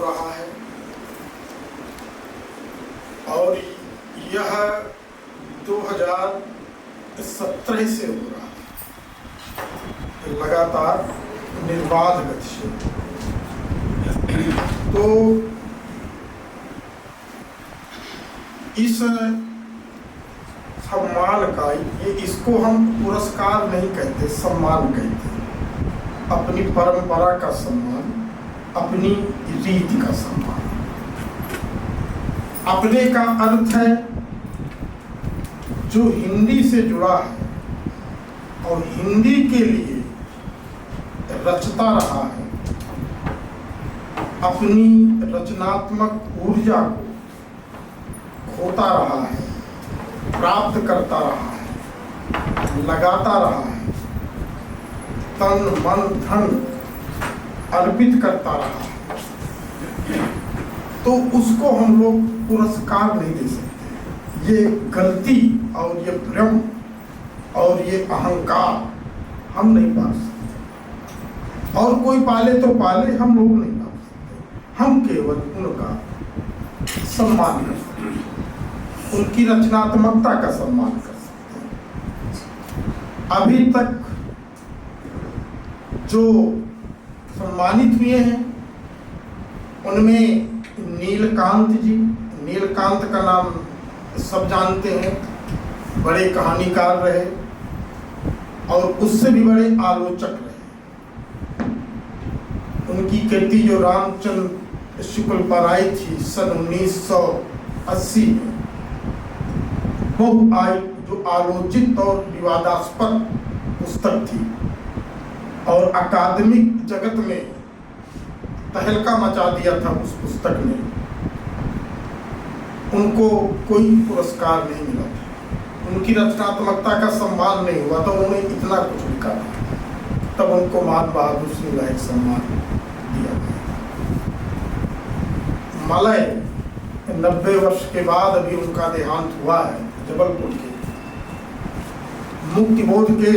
हो रहा है और यह 2017 से हो रहा है लगातार निर्बाध गति से। तो इस सम्मान का इसको हम पुरस्कार नहीं कहते, सम्मान कहते हैं। अपनी परंपरा का सम्मान, अपनी रीति का सम्मान। अपने का अर्थ है जो हिंदी से जुड़ा है और हिंदी के लिए रचता रहा है, अपनी रचनात्मक ऊर्जा को खोता रहा है, प्राप्त करता रहा है, लगाता रहा है, तन मन धन अर्पित करता रहा है, तो उसको हम लोग पुरस्कार नहीं दे सकते। ये गलती और ये भ्रम और ये अहंकार हम नहीं पाल सकते। और कोई पाले तो पाले, हम लोग नहीं पाल सकते। हम केवल उनका सम्मान कर सकते हैं, उनकी रचनात्मकता का सम्मान कर सकते हैं। अभी तक जो सम्मानित हुए हैं उनमें नीलकांत जी, नीलकांत का नाम सब जानते हैं, बड़े कहानीकार रहे और उससे भी बड़े आलोचक रहे। उनकी कृति जो रामचंद्र शुक्ल पर आई थी सन 1980 में, जो आलोचित और विवादास्पद पुस्तक थी और अकादमिक जगत में तहलका मचा दिया था उस पुस्तक ने। उनको कोई पुरस्कार नहीं मिला था, उनकी रचनात्मकता का सम्मान नहीं हुआ था। उन्होंने इतना कुछ लिखा था, तब उनको महात्मा बहादुर सिंह का एक सम्मान दिया गया। मलय 90 वर्ष के बाद अभी उनका देहांत हुआ है। जबलपुर के मुक्तिबोध के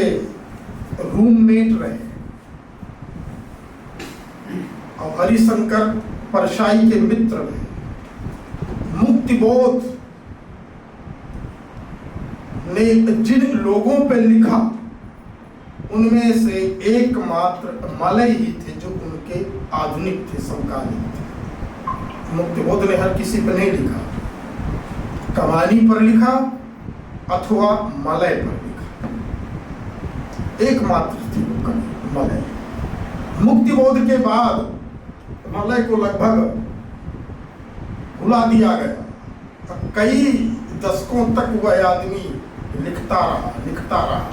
रूममेट रहे और हरिशंकर परशाई के मित्र रहे। मुक्तिबोध ने जिन लोगों पे लिखा उनमें से एकमात्र मलय ही थे जो उनके आधुनिक थे, समकालीन थे। मुक्तिबोध ने हर किसी पर नहीं लिखा, कहानी पर लिखा अथवा मलय पर लिखा, एकमात्र थी वो मलय। मुक्तिबोध के बाद मलय को लगभग भुला दिया गया। कई दशकों तक वह आदमी लिखता रहा।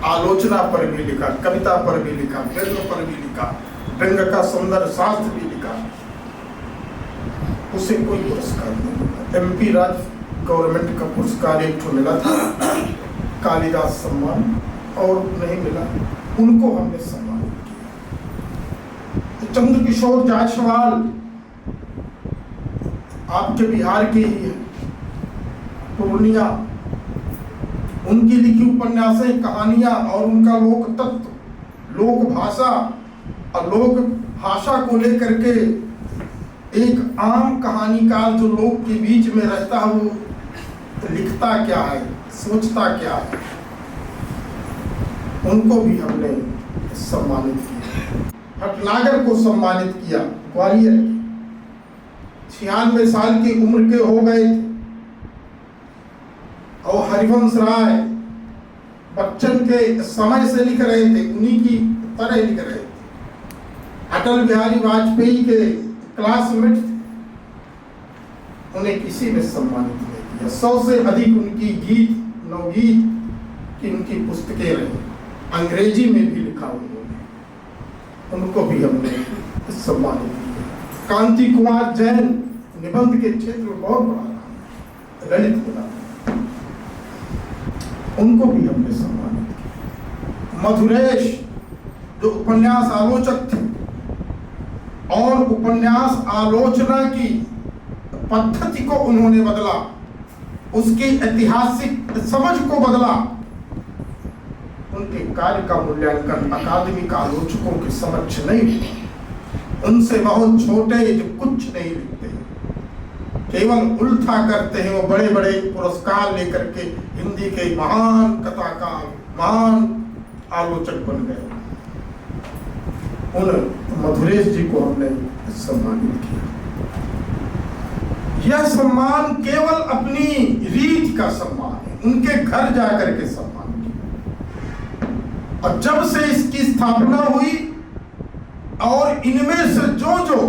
आलोचना पर भी लिखा, कविता पर भी लिखा, व्यंग पर भी लिखा, व्यंग का सौंदर्य शास्त्र भी लिखा। उसे कोई पुरस्कार नहीं मिला। MP राज गवर्नमेंट का पुरस्कार एक ठो मिला था, कालिदास सम्मान, और नहीं मिला। उनको हमने सम्मानित किया। चंद्रकिशोर जायसवाल आपके बिहार के ही है, पूर्णिया। उनकी लिखी उपन्यासें, कहानियां और उनका लोक तत्व, लोक भाषा और लोक भाषा को लेकर के एक आम कहानीकार जो लोग के बीच में रहता है, वो लिखता क्या है, सोचता क्या है, उनको भी हमने सम्मानित किया। भटनागर को सम्मानित किया, ग्वालियर के 96 साल की उम्र के हो गए थे और हरिवंश राय बच्चन के समय से लिख रहे थे, उन्हीं की तरह लिख रहे थे। अटल बिहारी वाजपेयी के क्लासमेट थे, उन्हें किसी ने सम्मानित नहीं किया। 100 से अधिक उनकी गीत, नवगीत की उनकी पुस्तकें रही, अंग्रेजी में भी लिखा उन्होंने, उनको भी हमने सम्मानित किया। कांति कुमार जैन निबंध के क्षेत्र में बहुत बड़ा ललित मिला, उनको भी हमने सम्मानित किया। मधुरेश जो उपन्यास आलोचक थे और उपन्यास आलोचना की पद्धति को उन्होंने बदला, उसकी ऐतिहासिक समझ को बदला। उनके कार्य का मूल्यांकन अकादमिक आलोचकों के समक्ष नहीं हुआ, उनसे बहुत छोटे जो कुछ नहीं लिखते, केवल उल्था करते हैं, वो बड़े बड़े पुरस्कार लेकर के हिंदी के महान कथाकार, महान आलोचक बन गए। उन मधुरेश जी को हमने सम्मानित किया। यह सम्मान केवल अपनी रीत का सम्मान है, उनके घर जाकर के सम्मान किया। और जब से इसकी स्थापना हुई और इनमें से जो जो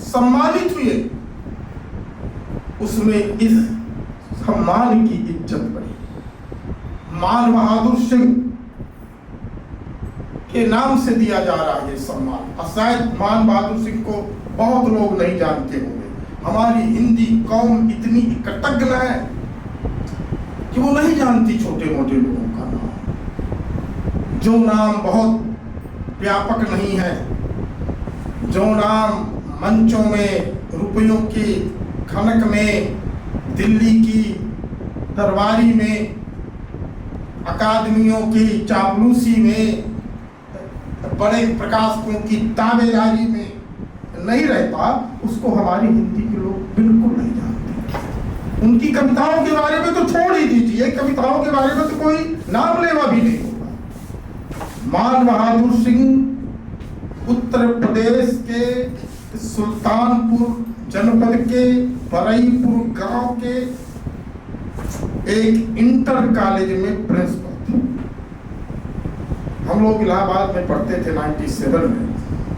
सम्मानित हुए, उसमें इस सम्मान की इज्जत बढ़ी। मान बहादुर सिंह के नाम से दिया जा रहा है ये सम्मान। और शायद मान बहादुर सिंह को बहुत लोग नहीं जानते होंगे। हमारी हिंदी कौम इतनी कृतज्ञ है कि वो नहीं जानती छोटे मोटे लोगों का नाम। जो नाम बहुत व्यापक नहीं है, जो नाम मंचों में रुपयों की खनक में, दिल्ली की दरबारी में, अकादमियों की चापलूसी में, बड़े प्रकाशकों की ताबेदारी में नहीं रहता, उसको हमारी हिंदी के लोग बिल्कुल नहीं जानते। उनकी कविताओं के बारे में तो छोड़ ही दीजिए, कविताओं के बारे में तो कोई नाम लेवा भी नहीं होगा। मान बहादुर सिंह उत्तर प्रदेश के सुल्तानपुर जनपद के बरईपुर गांव के एक इंटर कॉलेज में प्रिंसिपल थे। हम लोग इलाहाबाद में पढ़ते थे 97 में,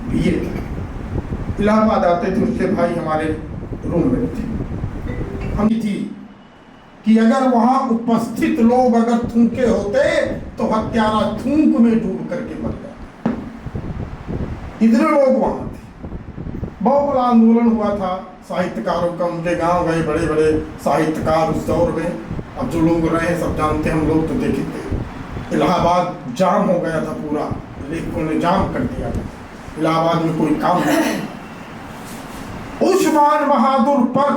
बीए इलाहाबाद आते थे, उसके भाई हमारे रूम में थे। हम थी कि अगर वहां उपस्थित लोग अगर थूके होते तो हत्यारा थूक में डूब करके मर जाते। इतने लोग वहां थे। बहुत बड़ा आंदोलन हुआ था साहित्यकारों का। उनके गांव गए बड़े बड़े साहित्यकार उस दौर में। अब जो लोग रहे सब जानते हैं, हम लोग तो देखे थे। इलाहाबाद जाम हो गया था पूरा, लेखकों ने जाम कर दिया था, इलाहाबाद में कोई काम नहीं। उस मान बहादुर पर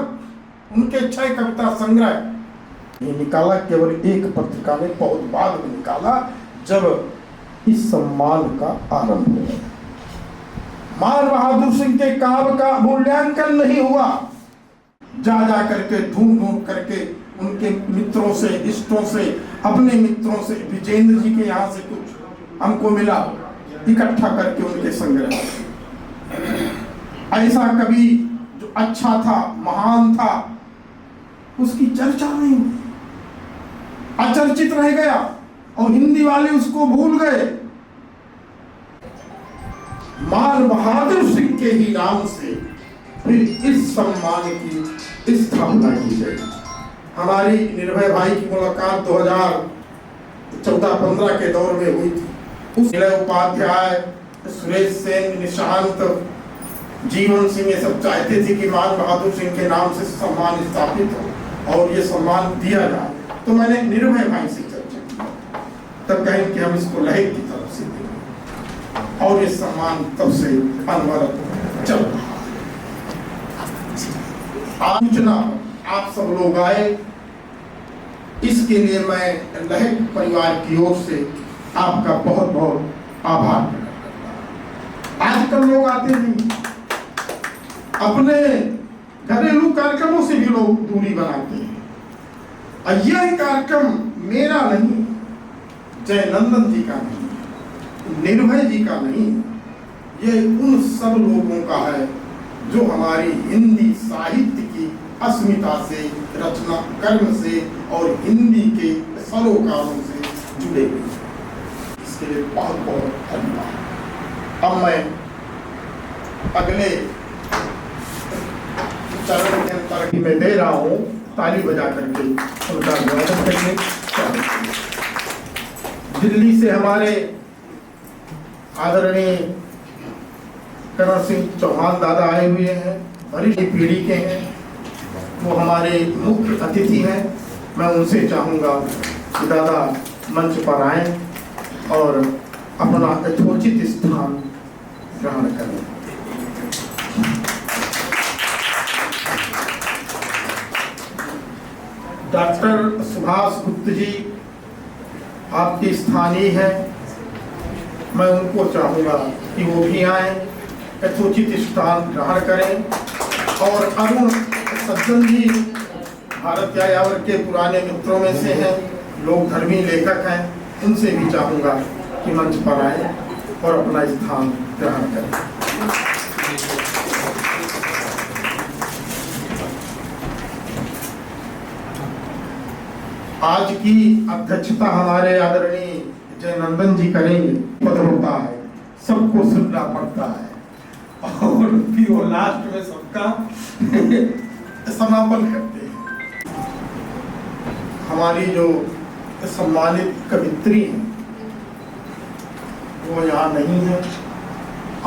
उनके 6 कविता संग्रह ये निकाला, केवल एक पत्रिका में, बहुत बाद में निकाला जब इस सम्मान का आरंभ हो गया। मान बहादुर सिंह के काव्य का मूल्यांकन नहीं हुआ। जा जा करके ढूंढ ढूंढ करके उनके मित्रों से, इष्टों से, अपने मित्रों से, विजेंद्र जी के यहाँ से कुछ हमको मिला, इकट्ठा करके उनके संग्रह। ऐसा कवि जो अच्छा था, महान था, उसकी चर्चा नहीं हुई, अचर्चित रह गया और हिंदी वाले उसको भूल गए। मान बहादुर सिंह के ही नाम से फिर इस सम्मान की स्थापना की गई। हमारी निर्भय भाई की मुलाकात 2014-15 के दौर में हुई थी। उस उपाध्याय, सुरेश सेन, निशांत, जीवन सिंह ये सब चाहते थे कि मान बहादुर सिंह के नाम से सम्मान स्थापित हो और ये सम्मान दिया जाए। तो मैंने निर्भय भाई से चर्चा की, तब कहें कि हम इसको लहक की तरफ से देंगे और ये सम्मान तब से अनवरत चल रहा है। सूचना आप सब लोग आए, इसके लिए मैं लहक परिवार की ओर से आपका बहुत बहुत आभार प्रकट करता हूं। आजकल लोग आते नहीं, अपने घरेलू कार्यक्रमों से भी लोग दूरी बनाते हैं। और यह कार्यक्रम मेरा नहीं, जयनंदन जी का नहीं, निर्भय जी का नहीं, यह उन सब लोगों का है जो हमारी हिंदी साहित्य की अस्मिता से, रचना कर्म से और हिंदी के सरोकारों से जुड़े हुए हैं। इसके लिए बहुत बहुत धन्यवाद। अब मैं अगले चरण के अंतर में दे रहा हूँ, ताली बजा करके उनका स्वागत करेंगे। दिल्ली से हमारे आदरणीय करण सिंह चौहान दादा आए हुए हैं, वरिष्ठ पीढ़ी के हैं, वो हमारे मुख्य अतिथि हैं। मैं उनसे चाहूँगा कि दादा मंच पर आएं और अपना यथोचित स्थान ग्रहण करें। डॉक्टर सुभाष गुप्त जी आपके स्थानीय हैं, मैं उनको चाहूँगा कि वो भी आएं यथोचित स्थान ग्रहण करें। और अरुण सज्जन जी भारत यायावर के पुराने मित्रों में से हैं, लोग धर्मी लेखक हैं, इनसे भी चाहूँगा कि मंच पर आए और अपना स्थान ग्रहण करें। आज की अध्यक्षता हमारे आदरणीय जयनंदन जी करेंगे। पद होता है, सबको सुनना पड़ता है और फिर वो लास्ट में सबका समापन करते हैं। हमारी जो सम्मानित कवित्री हैं वो यहाँ नहीं है,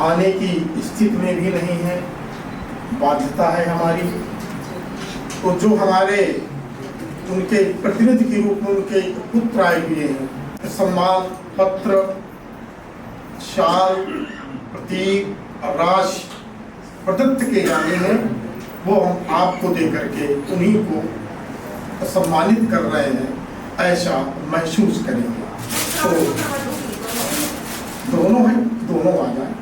आने की स्थिति में भी नहीं है, बाध्यता है हमारी। तो जो हमारे उनके प्रतिनिधि के रूप में उनके पुत्र आए हुए हैं, सम्मान पत्र, शाल, प्रतीक, राशि प्रदत्त किए जाने हैं, वो हम आपको दे करके उन्हीं को सम्मानित कर रहे हैं, ऐसा महसूस करेंगे। तो दोनों हैं, दोनों आ जाए।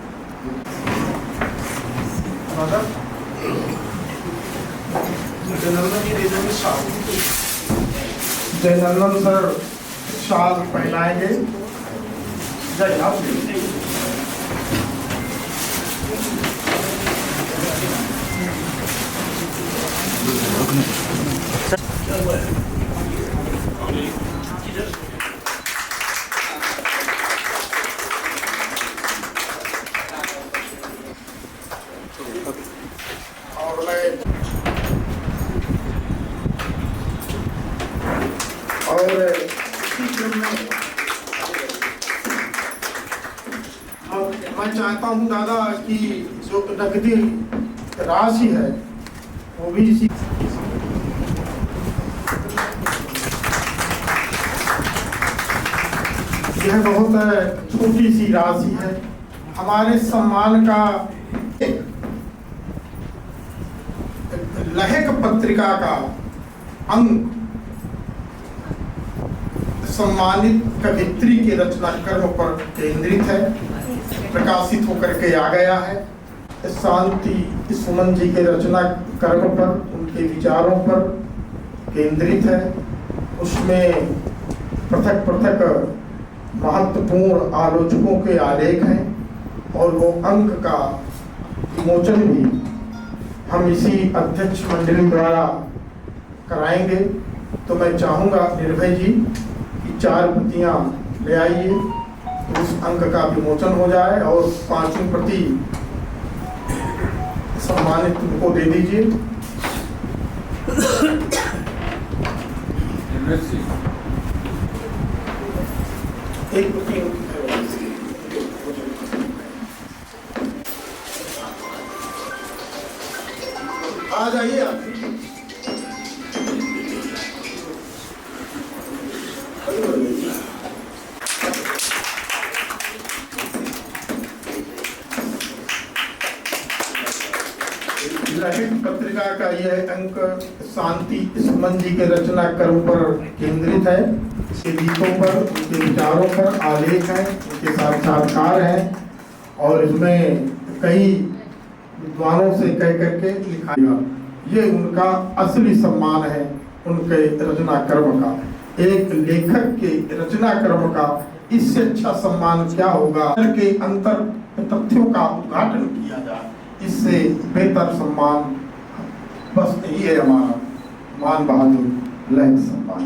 जयनंदन सर शाल पहनाएंगे। जय और मैं चाहता हूं दादा कि जो नकदी राशि है वो भी इसी यह बहुत छोटी सी राशि है, हमारे सम्मान का लहक पत्रिका का अंक सम्मानित कवित्री के रचना कर्म पर केंद्रित है, प्रकाशित होकर के आ गया है। शांति सुमन जी के रचना कर्म पर, उनके विचारों पर केंद्रित है। उसमें पृथक पृथक महत्वपूर्ण आलोचकों के आलेख हैं और वो अंक का विमोचन भी हम इसी अध्यक्ष मंडली द्वारा कराएंगे। तो मैं चाहूँगा निर्भय जी कि 4 प्रतियां ले आइए, तो उस अंक का विमोचन हो जाए और 5वीं प्रति सम्मानित उनको दे दीजिए। एक प्रति आ जाइए आप। पत्रिका का यह अंक शांति सुमन जी के रचना कर्म पर केंद्रित है। उसके गीतों पर, उनके विचारों पर आलेख हैं, उनके साक्षात्कार हैं और इसमें कई विद्वानों से कह करके लिखा गया। ये उनका असली सम्मान है, उनके रचना कर्म का। एक लेखक के रचना कर्म का इससे अच्छा सम्मान क्या होगा के अंतर तथ्यों का उद्घाटन किया जाए, इससे बेहतर सम्मान बस यही है हमारा मान बहादुर लहक सम्मान।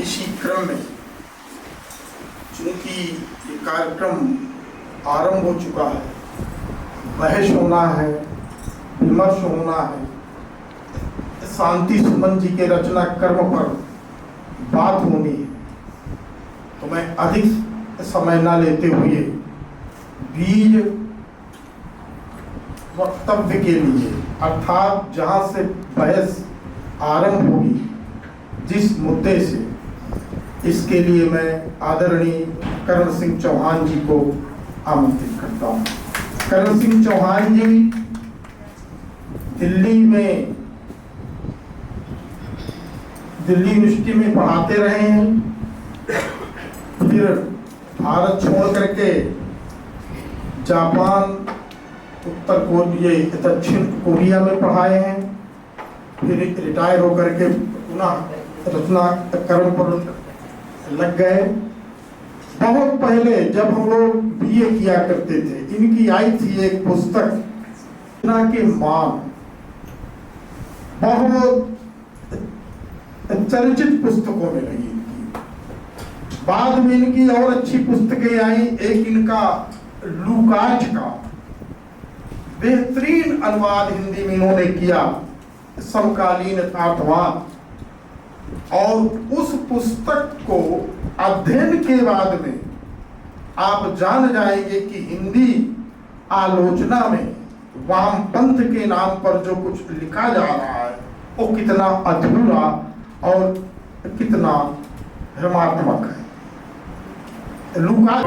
इसी क्रम में चूंकि ये कार्यक्रम आरंभ हो चुका है, बहस होना है, विमर्श होना है, शांति सुमन जी के रचना कर्म पर बात होनी है, तो मैं अधिक समय न लेते हुए बीज वक्तव्य के लिए, अर्थात जहां से बहस आरंभ होगी जिस मुद्दे से, इसके लिए मैं आदरणीय करण सिंह चौहान जी को आमंत्रित करता हूं। करण सिंह चौहान जी दिल्ली में दिल्ली यूनिवर्सिटी में पढ़ाते रहे हैं, फिर भारत छोड़ करके जापान, उत्तर कोरिया, दक्षिण कोरिया में पढ़ाए हैं, फिर रिटायर होकर के पुनः रचना कर्म पर लग गए। बहुत पहले जब हम लोग बीए किया करते थे, इनकी आई थी एक पुस्तक रचना के मान, बहुत चर्चित पुस्तकों में रही इनकी। बाद में इनकी और अच्छी पुस्तकें आई, एक इनका लुकाच का बेहतरीन अनुवाद हिंदी में इन्होंने किया, समकालीन यथार्थवाद। और उस पुस्तक को अध्ययन के बाद में आप जान जाएंगे कि हिंदी आलोचना में वामपंथ के नाम पर जो कुछ लिखा जा रहा है वो कितना अधूरा और कितना भ्रमात्मक है। लुकाच